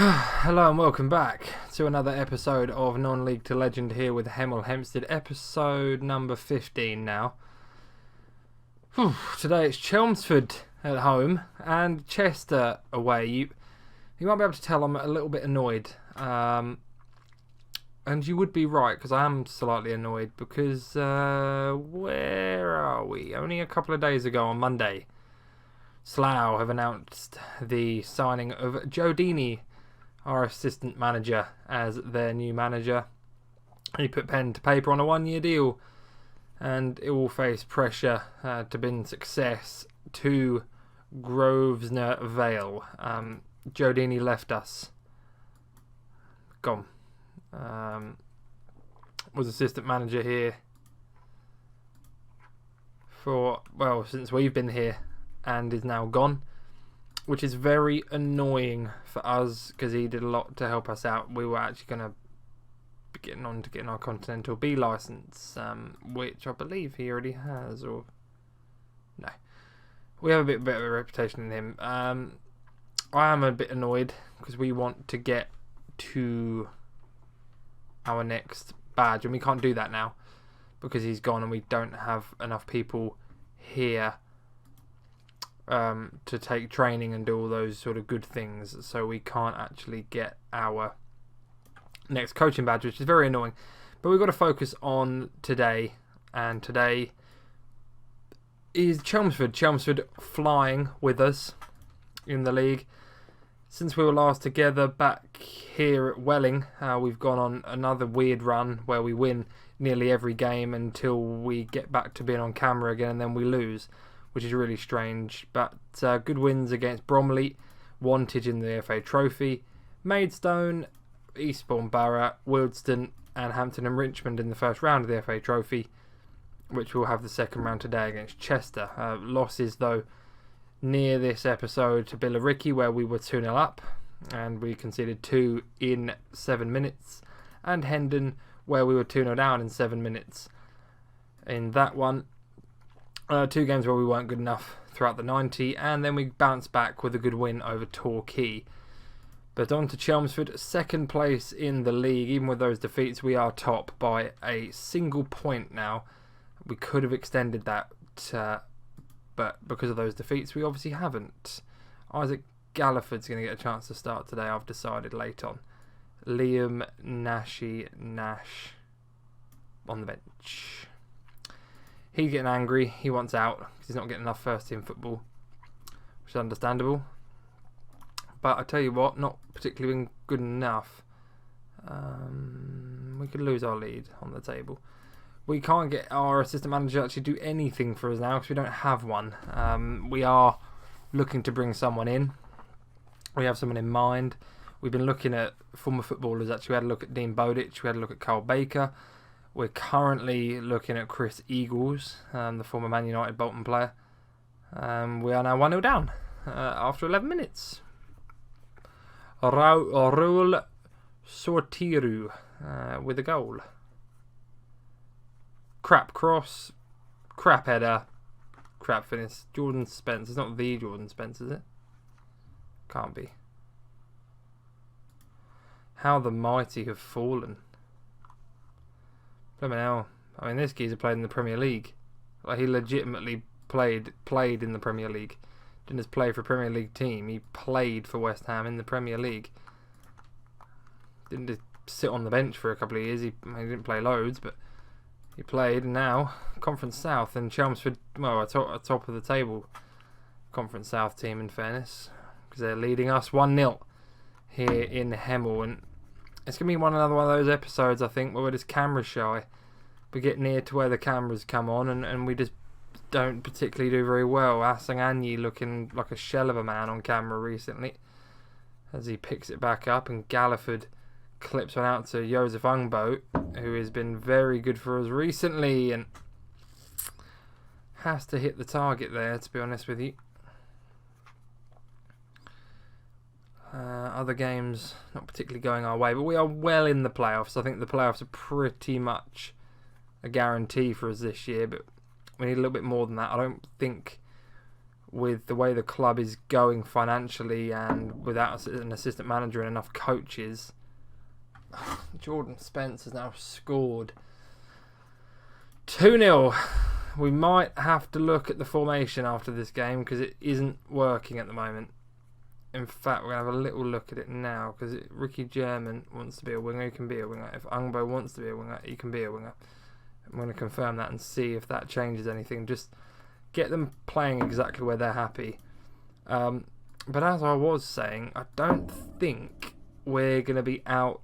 Hello and welcome back to another episode of Non-League to Legend here with Hemel Hempstead, episode number 15 now. Today it's Chelmsford at home and Chester away. You might be able to tell I'm a little bit annoyed, and you would be right because I am slightly annoyed because where are we? Only a couple of days ago on Monday, Slough have announced the signing of Joe Deeney, our assistant manager, as their new manager. He put pen to paper on a 1-year deal, and it will face pressure to bring success to Grosvenor Vale. Joe Deeney left us. Gone. Was assistant manager here for, well, since we've been here, and is now gone, which is very annoying for us because he did a lot to help us out. We were actually going to be getting our Continental B licence, which I believe he already has, or no. We have a bit better reputation than him. I am a bit annoyed because we want to get to our next badge, and we can't do that now because he's gone and we don't have enough people here to take training and do all those sort of good things, so we can't actually get our next coaching badge, which is very annoying. But we've got to focus on today, and today is Chelmsford flying with us in the league. Since we were last together back here at Welling, we've gone on another weird run where we win nearly every game until we get back to being on camera again, and then we lose, which is really strange. But good wins against Bromley, Wantage in the FA Trophy, Maidstone, Eastbourne Borough, Wildston and Hampton and Richmond in the first round of the FA Trophy, which we'll have the second round today against Chester. Losses though near this episode to Billericay, where we were 2-0 up and we conceded 2 in 7 minutes, and Hendon, where we were 2-0 down in 7 minutes. In that one, 2 games where we weren't good enough throughout the 90, and then we bounced back with a good win over Torquay. But on to Chelmsford, second place in the league. Even with those defeats, we are top by a single point now. We could have extended that, but because of those defeats, we obviously haven't. Isaac Galliford's going to get a chance to start today, I've decided, late on. Liam Nash on the bench. He's getting angry. He wants out because he's not getting enough first team football, which is understandable. But I tell you what, not particularly been good enough. We could lose our lead on the table. We can't get our assistant manager to actually do anything for us now because we don't have one. We are looking to bring someone in. We have someone in mind. We've been looking at former footballers. Actually, we had a look at Dean Bowditch. We had a look at Carl Baker. We're currently looking at Chris Eagles, the former Man United Bolton player. We are now 1-0 down after 11 minutes. Raul Sortiru with a goal. Crap cross, crap header, crap finish. Jordan Spence. It's not the Jordan Spence, is it? Can't be. How the mighty have fallen. Hell, I mean, this geezer played in the Premier League. Like, he legitimately played in the Premier League. Didn't just play for a Premier League team. He played for West Ham in the Premier League. Didn't just sit on the bench for a couple of years. He didn't play loads, but he played. And now Conference South and Chelmsford, well, top of the table Conference South team, in fairness, because they're leading us 1-0 here in Hemel. And it's going to be another one of those episodes, I think, where we're just camera shy. We get near to where the cameras come on and we just don't particularly do very well. Asanganyi looking like a shell of a man on camera recently as he picks it back up, and Galliford clips one out to Joseph Ungbo, who has been very good for us recently and has to hit the target there, to be honest with you. Other games not particularly going our way, but we are well in the playoffs. I think the playoffs are pretty much a guarantee for us this year, but we need a little bit more than that. I don't think with the way the club is going financially and without an assistant manager and enough coaches. Jordan Spence has now scored 2-0. We might have to look at the formation after this game because it isn't working at the moment. In fact, we're going to have a little look at it now because Ricky German wants to be a winger, he can be a winger. If Ungbo wants to be a winger, he can be a winger. I'm going to confirm that and see if that changes anything. Just get them playing exactly where they're happy. But as I was saying, I don't think we're going to be out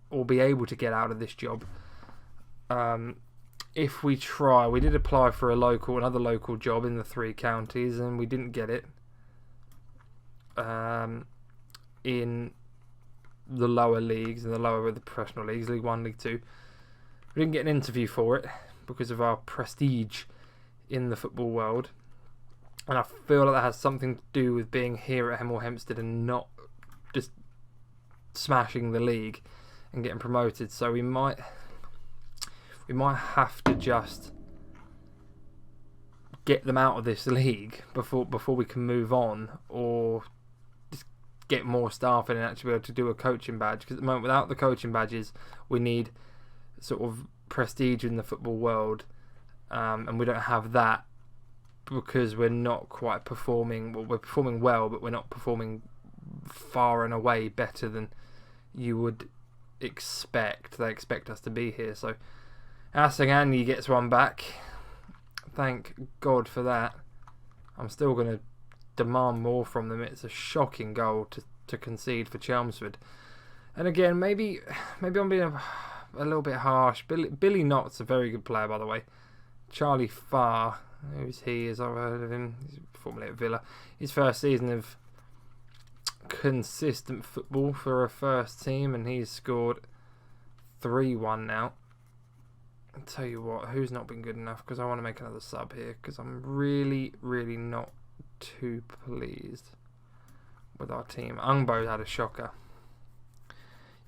or be able to get out of this job. If we try, we did apply for another local job in the 3 counties and we didn't get it. In the lower leagues and the professional leagues, League 1, League 2. We didn't get an interview for it because of our prestige in the football world. And I feel like that has something to do with being here at Hemel Hempstead and not just smashing the league and getting promoted. So we might have to just get them out of this league before we can move on, or just get more staff in and actually be able to do a coaching badge. Because at the moment, without the coaching badges, we need sort of prestige in the football world, and we don't have that because we're not quite performing. Well, we're performing well, but we're not performing far and away better than you would expect. They expect us to be here. So Asangani gets one back. Thank God for that. I'm still going to demand more from them. It's a shocking goal to concede for Chelmsford. And again, maybe I'm being a little bit harsh. Billy Knott's a very good player, by the way. Charlie Farr, who's he? As I've heard of him, he's formerly at Villa. His first season of consistent football for a first team, and he's scored 3-1 now. I'll tell you what, who's not been good enough, because I want to make another sub here, because I'm really, really not too pleased with our team. Ungbo's had a shocker.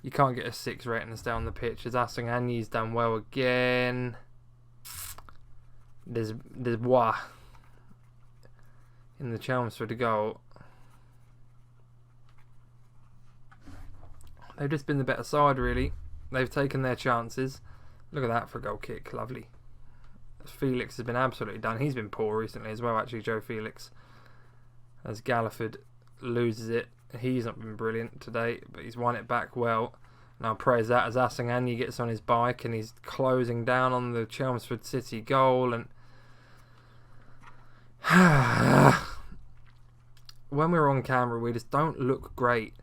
You can't get a 6 rating and stay on the pitch. As Asanganyi's done well again. There's Bois in the Chelmsford goal. They've just been the better side, really. They've taken their chances. Look at that for a goal kick. Lovely. Felix has been absolutely done. He's been poor recently as well, actually, Joe Felix. As Galliford loses it. He's not been brilliant today, but he's won it back well. Now praise that as Asanganyi gets on his bike and he's closing down on the Chelmsford City goal. And when we're on camera, we just don't look great.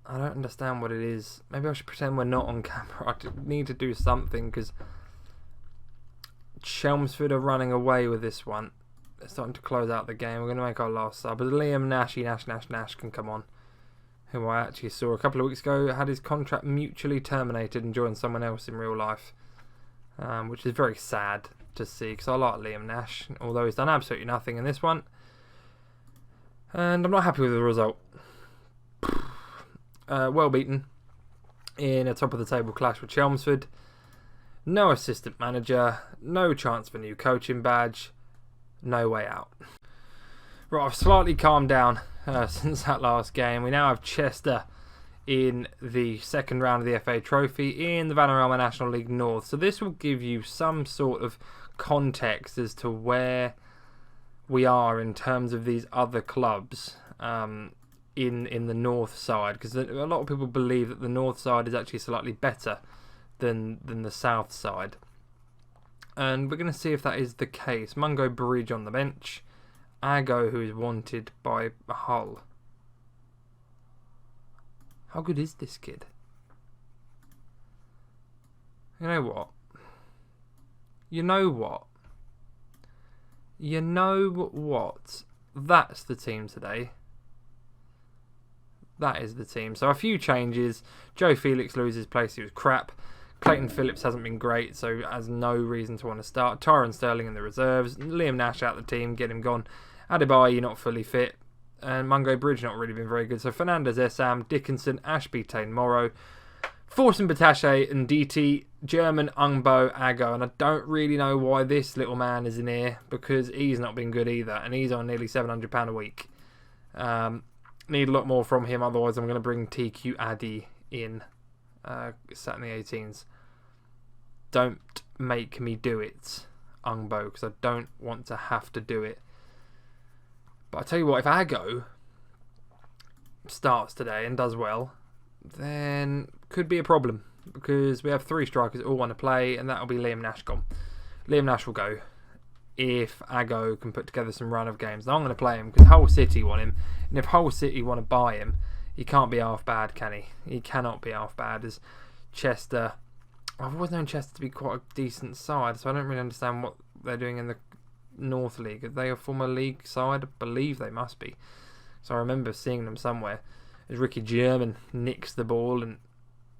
I don't understand what it is. Maybe I should pretend we're not on camera. I need to do something because Chelmsford are running away with this one. They're starting to close out the game. We're going to make our last sub. But Liam Nash can come on, who I actually saw a couple of weeks ago, had his contract mutually terminated and joined someone else in real life, which is very sad to see because I like Liam Nash, although he's done absolutely nothing in this one. And I'm not happy with the result. Well beaten in a top of the table clash with Chelmsford. No assistant manager, no chance for new coaching badge, no way out. Right, I've slightly calmed down since that last game. We now have Chester in the second round of the FA Trophy in the Vanarama National League North. So this will give you some sort of context as to where we are in terms of these other clubs in the north side, because a lot of people believe that the north side is actually slightly better than the south side, and we're going to see if that is the case. Mungo Bridge on the bench. Ago, who is wanted by Hull. How good is this kid? You know what? You know what? You know what? That's the team today. That is the team. So a few changes. Joe Felix loses place. He was crap. Clayton Phillips hasn't been great, so has no reason to want to start. Tyrone Sterling in the reserves. Liam Nash out of the team. Get him gone. Adebayo not fully fit. And Mungo Bridge not really been very good. So Fernandez, Essam, Dickinson, Ashby, Tain, Morrow. Forsen Batache and DT, German, Ungbo, Ago. And I don't really know why this little man is in here, because he's not been good either. And he's on nearly £700 a week. Need a lot more from him, otherwise I'm going to bring TQ Addy in. Sat in the 18s. Don't make me do it, Ungbo, because I don't want to have to do it. But I tell you what, if Ago starts today and does well, then could be a problem, because we have 3 strikers that all want to play, and that'll be Liam Nash gone. Liam Nash will go if Ago can put together some run of games. Now I'm going to play him because Hull City want him, and if Hull City want to buy him, he can't be half bad, can he? He cannot be half bad. As Chester, I've always known Chester to be quite a decent side, so I don't really understand what they're doing in the North League. Are they a former league side? I believe they must be. So I remember seeing them somewhere. As Ricky German nicks the ball and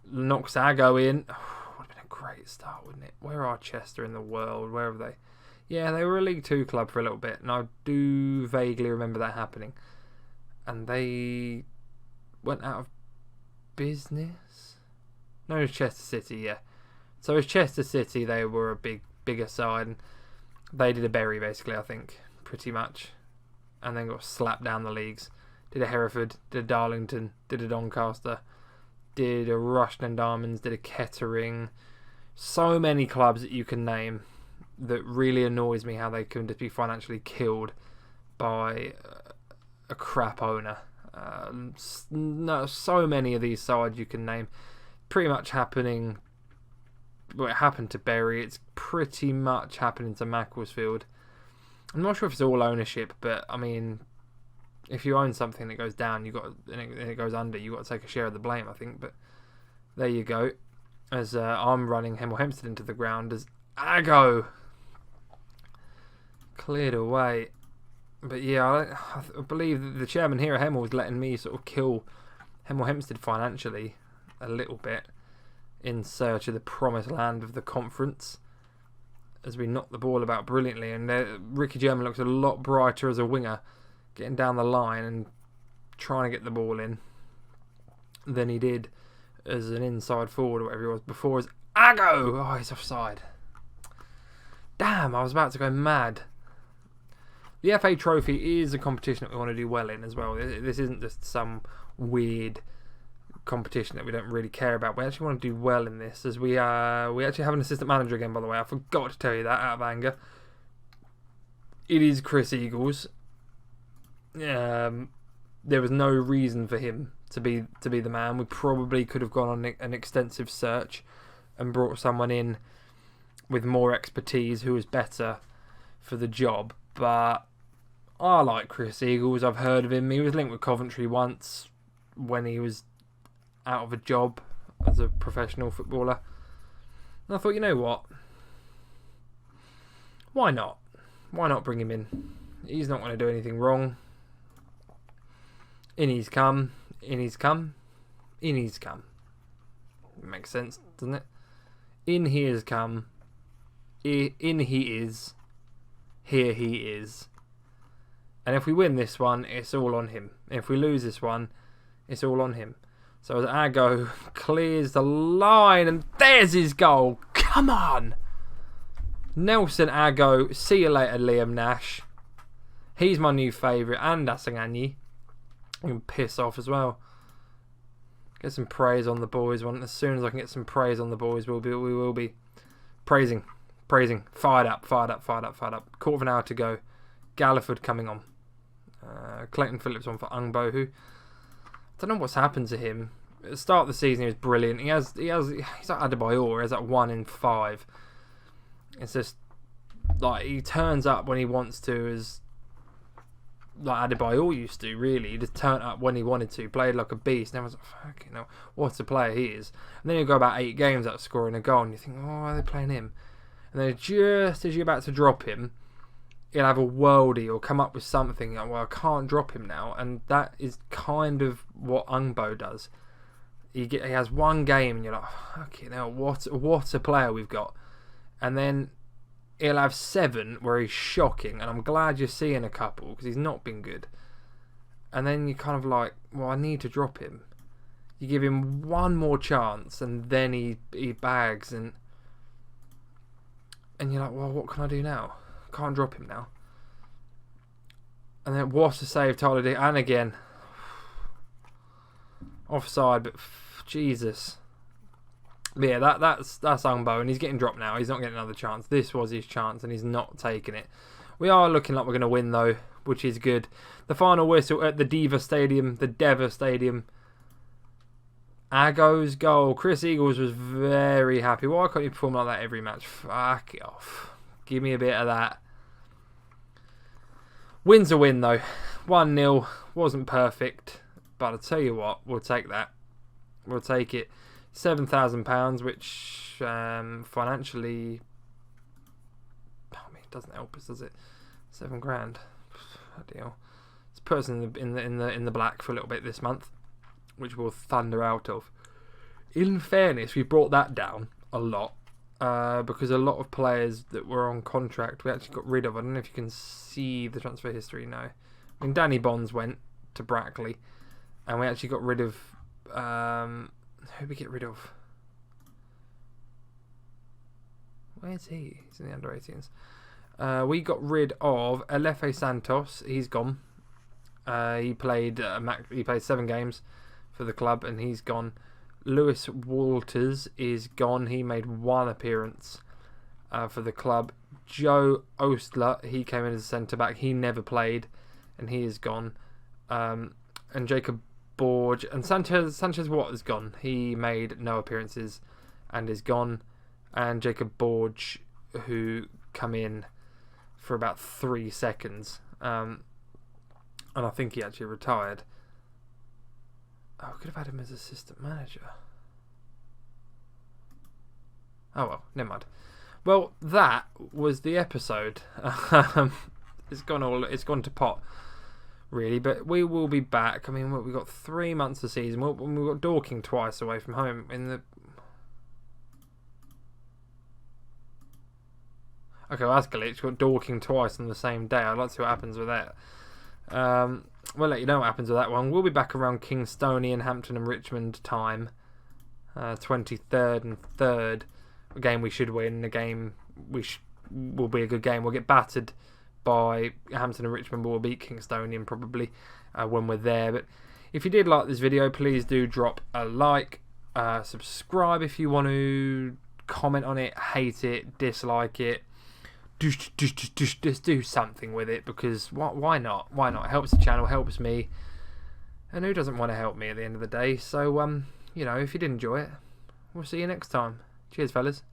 knocks Ago in. Oh, would have been a great start, wouldn't it? Where are Chester in the world? Where are they? Yeah, they were a League 2 club for a little bit, and I do vaguely remember that happening. And they went out of business? No, it was Chester City, yeah. So as Chester City, they were a bigger side, and they did a bury, basically, I think, pretty much. And then got slapped down the leagues. Did a Hereford, did a Darlington, did a Doncaster, did a Rushden and Diamonds, did a Kettering. So many clubs that you can name that really annoys me how they can just be financially killed by a crap owner. No, so many of these sides you can name. Pretty much happening. Well, it happened to Bury. It's pretty much happening to Macclesfield. I'm not sure if it's all ownership, but I mean, if you own something that goes down, and it goes under, you got to take a share of the blame, I think. But there you go. As I'm running Hemel Hempstead into the ground as Ago cleared away. But yeah, I believe that the chairman here at Hemel was letting me sort of kill Hemel Hempstead financially a little bit in search of the promised land of the conference, as we knocked the ball about brilliantly. And Ricky German looks a lot brighter as a winger, getting down the line and trying to get the ball in than he did as an inside forward or whatever he was before. As Ago! Oh, he's offside. Damn, I was about to go mad. The FA Trophy is a competition that we want to do well in as well. This isn't just some weird competition that we don't really care about. We actually want to do well in this, as we actually have an assistant manager again, by the way. I forgot to tell you that out of anger. It is Chris Eagles. There was no reason for him to be the man. We probably could have gone on an extensive search and brought someone in with more expertise who was better for the job. But I like Chris Eagles. I've heard of him. He was linked with Coventry once when he was out of a job as a professional footballer. And I thought, you know what? Why not? Why not bring him in? He's not going to do anything wrong. In he's come. In he's come. In he's come. Makes sense, doesn't it? In he has come. In he is. Here he is. And if we win this one, it's all on him. If we lose this one, it's all on him. So as Ago clears the line, and there's his goal. Come on! Nelson Ago. See you later, Liam Nash. He's my new favourite. And Asanganyi. I can piss off as well. Get some praise on the boys. As soon as I can get some praise on the boys, we will be praising. Fired up. Quarter of an hour to go. Galliford coming on. Clayton Phillips on for Ungbo, who I don't know what's happened to him. At the start of the season, he was brilliant. He's like Adebayor. He has like 1 in 5. It's just like he turns up when he wants to, as like Adebayor used to. Really, he just turned up when he wanted to. Played like a beast. And everyone's like, fucking hell, what a player he is. And then he'll go about 8 games without scoring a goal, and you think, oh, why are they playing him? And then just as you're about to drop him, he'll have a worldie or come up with something. Like, well, I can't drop him now. And that is kind of what Ungbo does. He has 1 game and you're like, okay, now what a player we've got. And then he'll have 7 where he's shocking. And I'm glad you're seeing a couple because he's not been good. And then you're kind of like, well, I need to drop him. You give him one more chance, and then he bags, and you're like, well, what can I do now? Can't drop him now. And then what a save, Tyler D. And again, offside, but Jesus. But yeah, that's Ungbo, and he's getting dropped now. He's not getting another chance. This was his chance, and he's not taking it. We are looking like we're going to win, though, which is good. The final whistle at the Deva Stadium. Ago's goal. Chris Eagles was very happy. Why can't you perform like that every match? Fuck it off. Give me a bit of that. Win's a win, though. 1-0. Wasn't perfect. But I'll tell you what. We'll take that. We'll take it. £7,000, which financially... I mean, it doesn't help us, does it? £7 grand. Deal. It's put us in the black for a little bit this month, which we'll thunder out of. In fairness, we brought that down a lot because a lot of players that were on contract we actually got rid of. I don't know if you can see the transfer history now. I mean, Danny Bonds went to Brackley, and we actually got rid of who did we get rid of? Where's he? He's in the under 18s. We got rid of Alefe Santos. He's gone. He played 7 games for the club, and he's gone. Lewis Walters is gone. He made 1 appearance for the club. Joe Ostler, he came in as a centre back. He never played, and he is gone. And Jacob Borge and Sanchez Watt is gone. He made no appearances and is gone. And Jacob Borge, who come in for about 3 seconds, and I think he actually retired. Oh, I could have had him as assistant manager. Oh well, never mind. Well, that was the episode. It's gone to pot, really. But we will be back. I mean, we've got 3 months of season. We've got Dorking twice away from home in the. Okay, well, that's glitch. We've got Dorking twice on the same day. I'd like to see what happens with that. We'll let you know what happens with that one. We'll be back around Kingstonian, Hampton and Richmond time. 23rd and 3rd. A game we should win. A game will be a good game. We'll get battered by Hampton and Richmond, but we'll beat Kingstonian probably when we're there. But if you did like this video, please do drop a like. Subscribe if you want to. Comment on it. Hate it. Dislike it. Just do something with it, because why not? Why not? It helps the channel, helps me, and who doesn't want to help me at the end of the day? So if you did enjoy it, we'll see you next time. Cheers, fellas.